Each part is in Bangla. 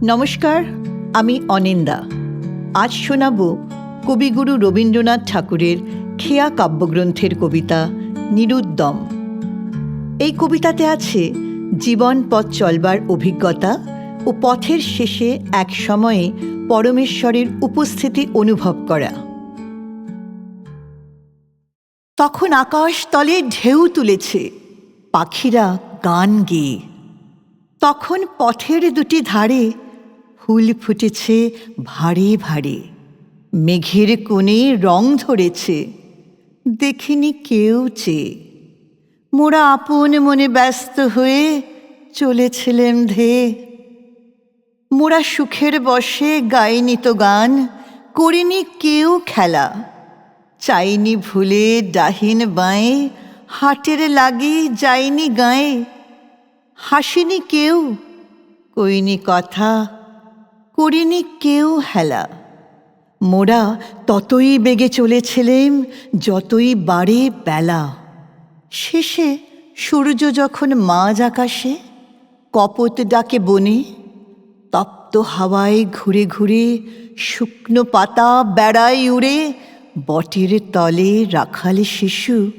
নমস্কার, আমি অনিন্দা। আজ শোনাব কবিগুরু রবীন্দ্রনাথ ঠাকুরের খেয়া কাব্যগ্রন্থের কবিতা নিরুদ্যম। এই কবিতাতে আছে জীবন পথ চলবার অভিজ্ঞতা ও পথের শেষে এক সময়ে পরমেশ্বরের উপস্থিতি অনুভব করা। তখন আকাশ তলে ঢেউ তুলেছে পাখিরা গান গেয়ে। তখন পথের দুটি ধারে ফুল ফুটেছে ভারে ভারে। মেঘের কোণে রং ধরেছে, দেখিনি কেউ চেয়ে। মোরা আপন মনে ব্যস্ত হয়ে চলেছিলেম ধেয়ে। মোরা সুখের বশে গাইনি তো গান, করিনি কেউ খেলা। চাইনি ভুলে ডাহিন বাঁয়ে, হাটের লাগি যাইনি গায়ে। হাসিনি কেউ, কইনি কথা, করিনি কেউ হেলা। মোরা ততই বেগে চলেছিলেম যতই বাড়ে বেলা। শেষে সূর্য যখন মাঝ আকাশে কপোত ডাকে বনে, তপ্ত হাওয়ায় ঘুরে ঘুরে শুকনো পাতা বেড়ায় উড়ে। বটের তলে রাখাল শিশু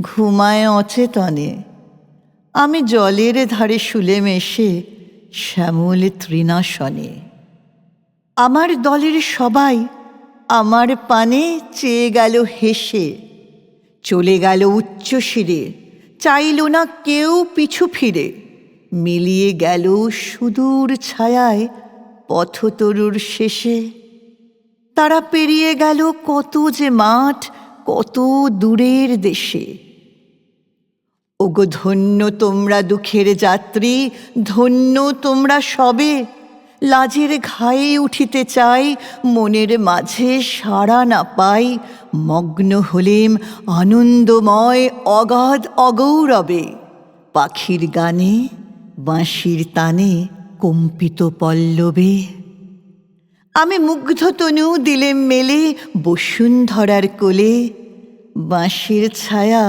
ঘুমায় অচেতনে। আমি জলের ধারে শুলেম এসে শ্যামল তৃণাসনে। আমার দলের সবাই আমার পানে চেয়ে গেল হেসে। চলে গেল উচ্চ শিরে, চাইল না কেউ পিছু ফিরে। মিলিয়ে গেল সুদূর ছায়ায় পথতরুর শেষে। তারা পেরিয়ে গেল কত যে মাঠ, কত দূরের দেশে। ওগো ধন্য তোমরা দুঃখের যাত্রী, ধন্য তোমরা সবে। লাজের ঘায়ে উঠিতে চাই, মনের মাঝে সাড়া না পাই। মগ্ন হলেম আনন্দময় অগাধ অগৌরবে। পাখির গানে, বাঁশির তানে কম্পিত পল্লবে। আমি মুগ্ধ তনু দিলেম মেলে বসুন্ধরার কোলে। বাঁশির ছায়া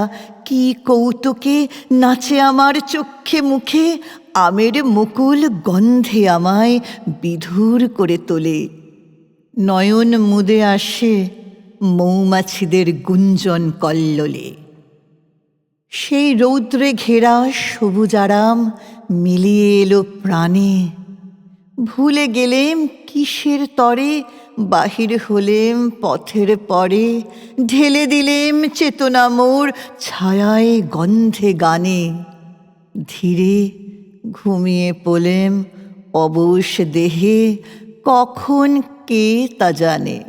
কি কৌতুকে নাচে আমার চক্ষে মুখে। আমের মুকুল গন্ধে আমায় বিধুর করে তোলে। নয়ন মুদে আসে মৌমাছিদের গুঞ্জন কল্লোলে। সেই রৌদ্রে ঘেরা সবুজ আরাম মিলিয়ে এলো প্রাণে। ভুলে গেলেম কিসের তরে, বাহির হলেম পথের পরে। ঢেলে দিলেম চেতনা মোর ছায়ায় গন্ধে গানে। ধীরে ঘুমিয়ে পড়লেম অবশ দেহে, কখন কে তা জানে।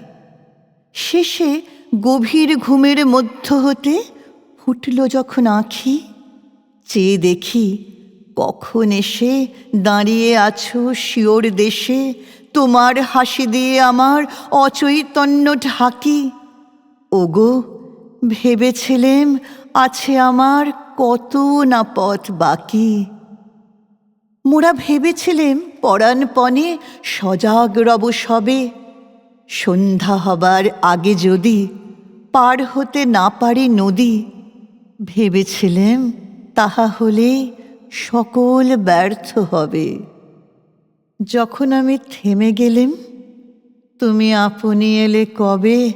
শেষে গভীর ঘুমের মধ্য হতে ফুটল যখন আঁখি, চেয়ে দেখি কখন এসে দাঁড়িয়ে আছো শিওর দেশে। তোমার হাসি দিয়ে আমার অচৈতন্য ঢাকি। ওগো ভেবেছিলেম আছে আমার কত না পথ বাকি। মোরা ভেবেছিলেম পরাণপণে সজাগ রব সবে। সন্ধ্যা হবার আগে যদি পার হতে না পারি নদী, ভেবেছিলেম তাহা হলে সকল ব্যর্থ হবে। যখন আমি থেমে গেলেম, তুমি আপনি এলে কবে।